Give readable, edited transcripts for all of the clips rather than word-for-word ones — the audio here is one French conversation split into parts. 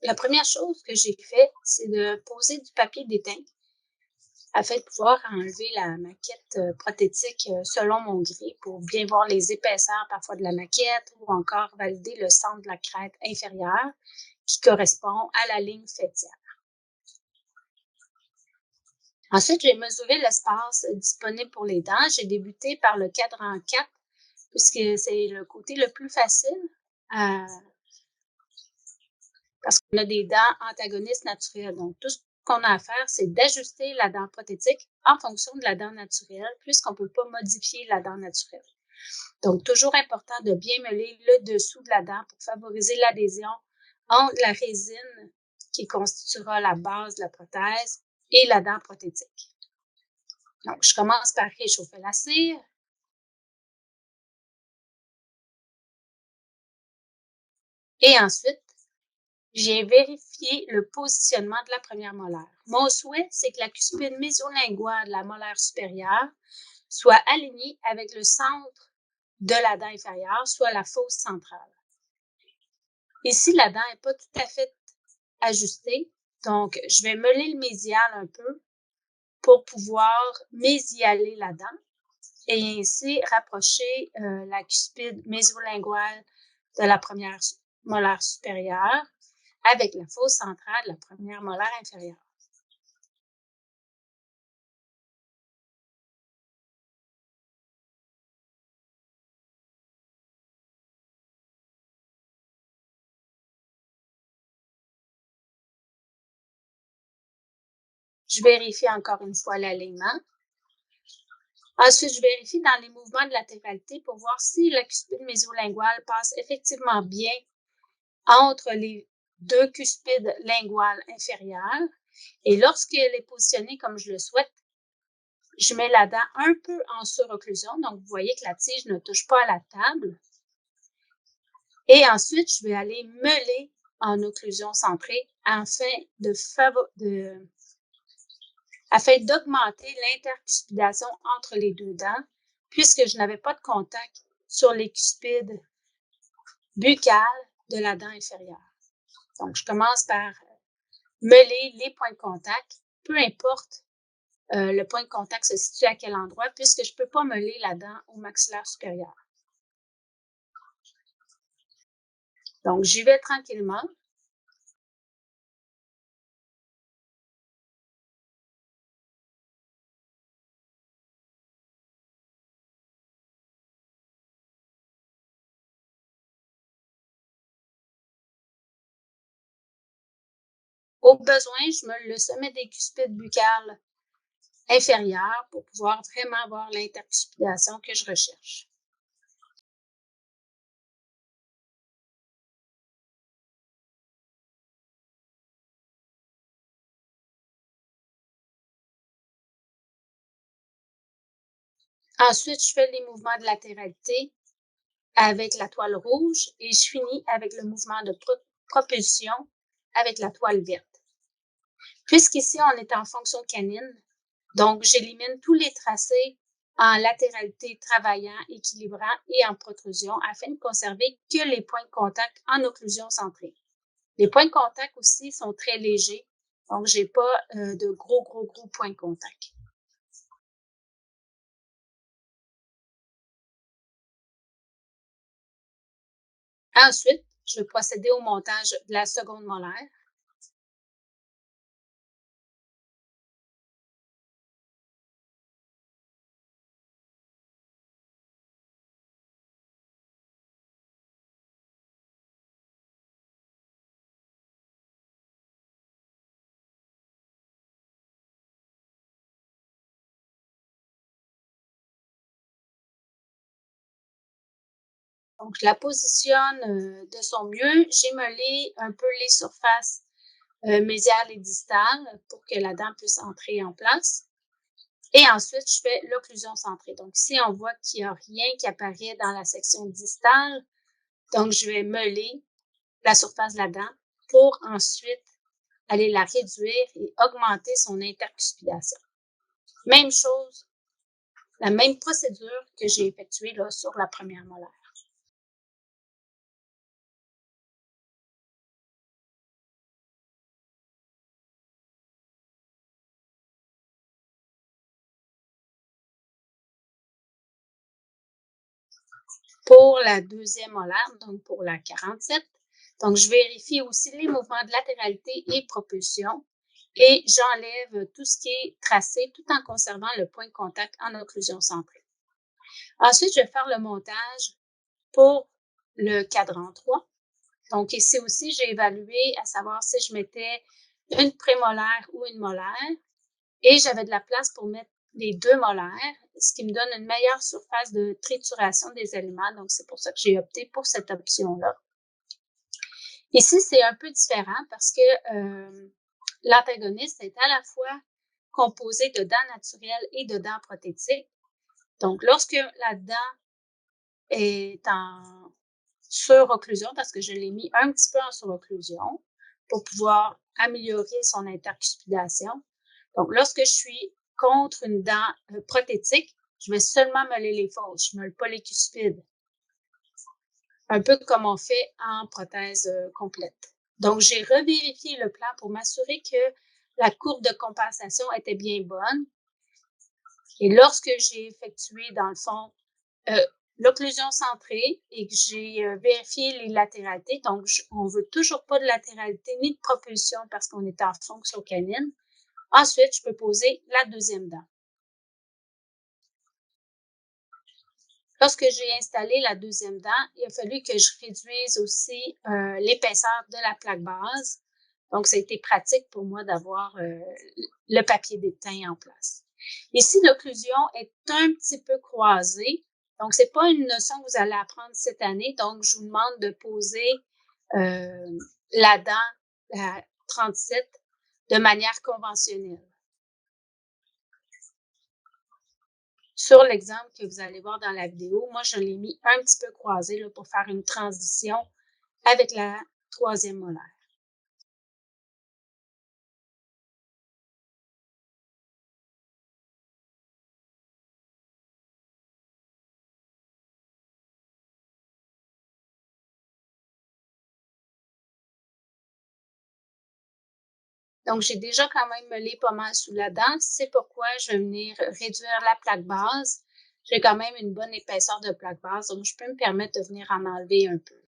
la première chose que j'ai fait, c'est de poser du papier déteint afin de pouvoir enlever la maquette prothétique selon mon gré pour bien voir les épaisseurs parfois de la maquette ou encore valider le centre de la crête inférieure qui correspond à la ligne fêtière. Ensuite, j'ai mesuré l'espace disponible pour les dents. J'ai débuté par le cadran 4 puisque c'est le côté le plus facile parce qu'on a des dents antagonistes naturelles. Donc, tout ce qu'on a à faire, c'est d'ajuster la dent prothétique en fonction de la dent naturelle puisqu'on ne peut pas modifier la dent naturelle. Donc, toujours important de bien mêler le dessous de la dent pour favoriser l'adhésion entre la résine qui constituera la base de la prothèse et la dent prothétique. Donc, je commence par réchauffer la cire. Et ensuite, j'ai vérifié le positionnement de la première molaire. Mon souhait, c'est que la cuspide mésolinguale de la molaire supérieure soit alignée avec le centre de la dent inférieure, soit la fosse centrale. Ici, la dent n'est pas tout à fait ajustée, donc je vais meuler le mésial un peu pour pouvoir mésialer la dent et ainsi rapprocher la cuspide mésolinguale de la première molaire supérieure avec la fosse centrale de la première molaire inférieure. Je vérifie encore une fois l'alignement. Ensuite, je vérifie dans les mouvements de latéralité pour voir si la cuspide mésolinguale passe effectivement bien entre les deux cuspides linguales inférieures. Et lorsqu'elle est positionnée comme je le souhaite, je mets la dent un peu en surocclusion. Donc, vous voyez que la tige ne touche pas à la table. Et ensuite, je vais aller meuler en occlusion centrée afin d'augmenter l'intercuspidation entre les deux dents, puisque je n'avais pas de contact sur les cuspides buccales de la dent inférieure. Donc, je commence par meuler les points de contact, peu importe le point de contact se situe à quel endroit, puisque je ne peux pas meuler la dent au maxillaire supérieur. Donc, j'y vais tranquillement. Au besoin, je meule le sommet des cuspides buccales inférieures pour pouvoir vraiment avoir l'intercuspidation que je recherche. Ensuite, je fais les mouvements de latéralité avec la toile rouge et je finis avec le mouvement de propulsion avec la toile verte. Puisqu'ici, on est en fonction canine, donc j'élimine tous les tracés en latéralité travaillant, équilibrant et en protrusion afin de conserver que les points de contact en occlusion centrée. Les points de contact aussi sont très légers, donc j'ai pas de gros points de contact. Ensuite, je vais procéder au montage de la seconde molaire. Donc, je la positionne de son mieux. J'ai meulé un peu les surfaces mésiales et distales pour que la dent puisse entrer en place. Et ensuite, je fais l'occlusion centrée. Donc, ici, on voit qu'il n'y a rien qui apparaît dans la section distale. Donc, je vais meuler la surface de la dent pour ensuite aller la réduire et augmenter son intercuspidation. Même chose, la même procédure que j'ai effectuée là, sur la première molaire. Pour la deuxième molaire, donc pour la 47, donc je vérifie aussi les mouvements de latéralité et propulsion et j'enlève tout ce qui est tracé tout en conservant le point de contact en occlusion centrée. Ensuite, je vais faire le montage pour le cadran 3. Donc ici aussi, j'ai évalué à savoir si je mettais une prémolaire ou une molaire et j'avais de la place pour mettre les deux molaires, ce qui me donne une meilleure surface de trituration des aliments. Donc, c'est pour ça que j'ai opté pour cette option-là. Ici, c'est un peu différent parce que l'antagoniste est à la fois composé de dents naturelles et de dents prothétiques. Donc, lorsque la dent est en surocclusion, parce que je l'ai mis un petit peu en surocclusion pour pouvoir améliorer son intercuspidation. Donc, lorsque je suis contre une dent prothétique, je vais seulement meuler les fosses, je ne meule pas les cuspides. Un peu comme on fait en prothèse complète. Donc, j'ai revérifié le plan pour m'assurer que la courbe de compensation était bien bonne. Et lorsque j'ai effectué, dans le fond, l'occlusion centrée et que j'ai vérifié les latéralités, donc on ne veut toujours pas de latéralité ni de propulsion parce qu'on est en fonction canine. Ensuite, je peux poser la deuxième dent. Lorsque j'ai installé la deuxième dent, il a fallu que je réduise aussi l'épaisseur de la plaque base. Donc, ça a été pratique pour moi d'avoir le papier d'étain en place. Ici, l'occlusion est un petit peu croisée. Donc, c'est pas une notion que vous allez apprendre cette année. Donc, je vous demande de poser la dent, la 37, de manière conventionnelle. Sur l'exemple que vous allez voir dans la vidéo, moi, je l'ai mis un petit peu croisé là, pour faire une transition avec la troisième molaire. Donc, j'ai déjà quand même meulé pas mal sous la dent. C'est pourquoi je vais venir réduire la plaque base. J'ai quand même une bonne épaisseur de plaque base, donc je peux me permettre de venir en enlever un peu.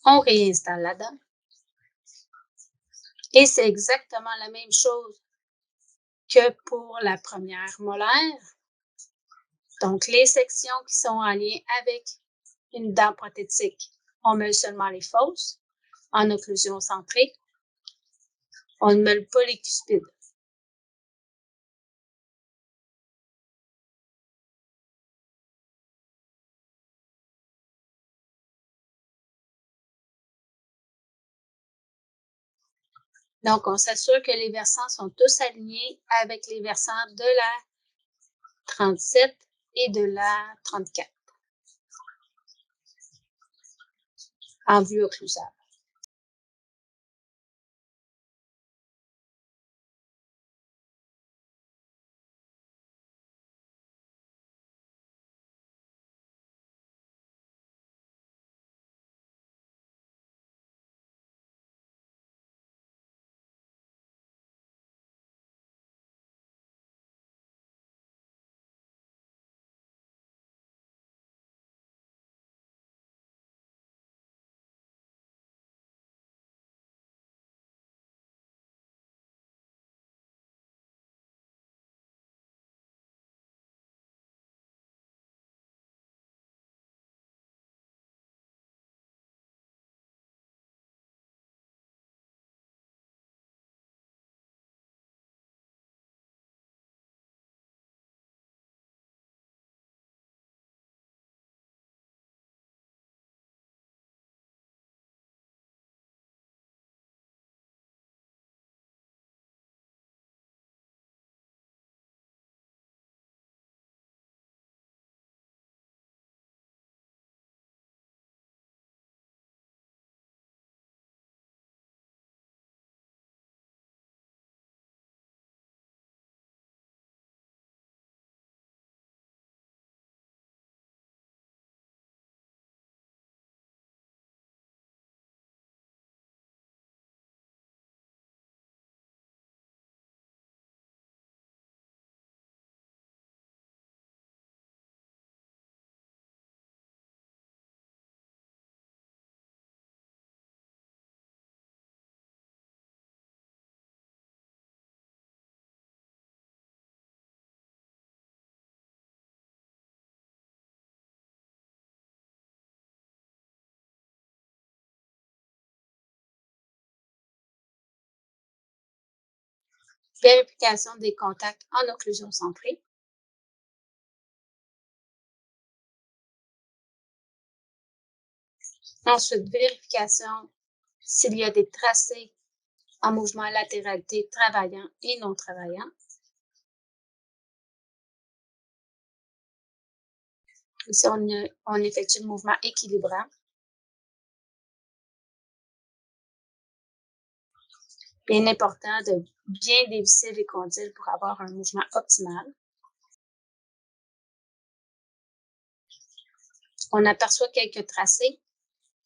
On réinstalle la dent. Et c'est exactement la même chose que pour la première molaire. Donc, les sections qui sont en lien avec une dent prothétique, on meule seulement les fosses en occlusion centrée. On ne meule pas les cuspides. Donc, on s'assure que les versants sont tous alignés avec les versants de la 37 et de la 34 en vue occlusale. vérification des contacts en occlusion centrée, ensuite vérification s'il y a des tracés en mouvement latéralité travaillant et non travaillant. Ici, on effectue le mouvement équilibrant. Bien important de bien dévisser les condyles pour avoir un mouvement optimal. On aperçoit quelques tracés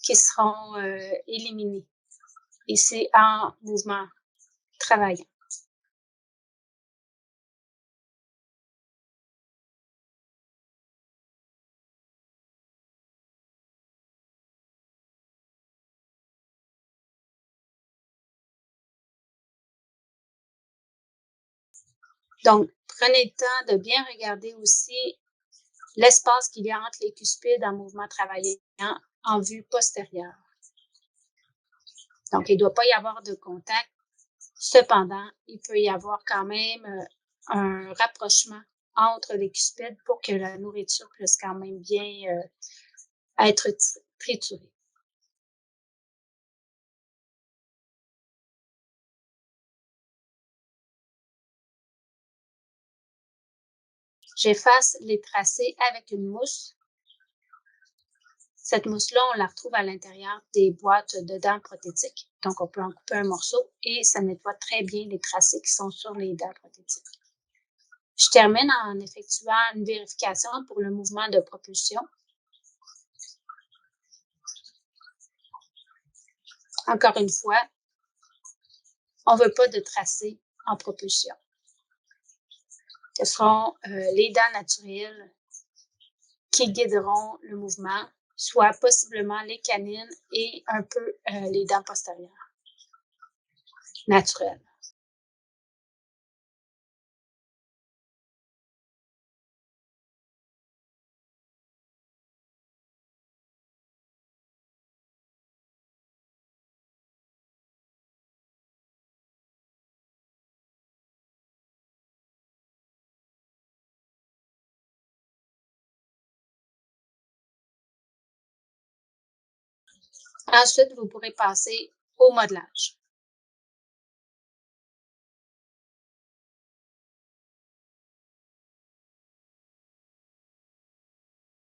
qui seront éliminés. Ici, en mouvement travaillant. Donc, prenez le temps de bien regarder aussi l'espace qu'il y a entre les cuspides en mouvement travaillant en vue postérieure. Donc, il ne doit pas y avoir de contact. Cependant, il peut y avoir quand même un rapprochement entre les cuspides pour que la nourriture puisse quand même bien être triturée. J'efface les tracés avec une mousse. Cette mousse-là, on la retrouve à l'intérieur des boîtes de dents prothétiques. Donc, on peut en couper un morceau et ça nettoie très bien les tracés qui sont sur les dents prothétiques. Je termine en effectuant une vérification pour le mouvement de propulsion. Encore une fois, on ne veut pas de tracé en propulsion. Ce seront les dents naturelles qui guideront le mouvement, soit possiblement les canines et un peu les dents postérieures naturelles. Ensuite, vous pourrez passer au modelage.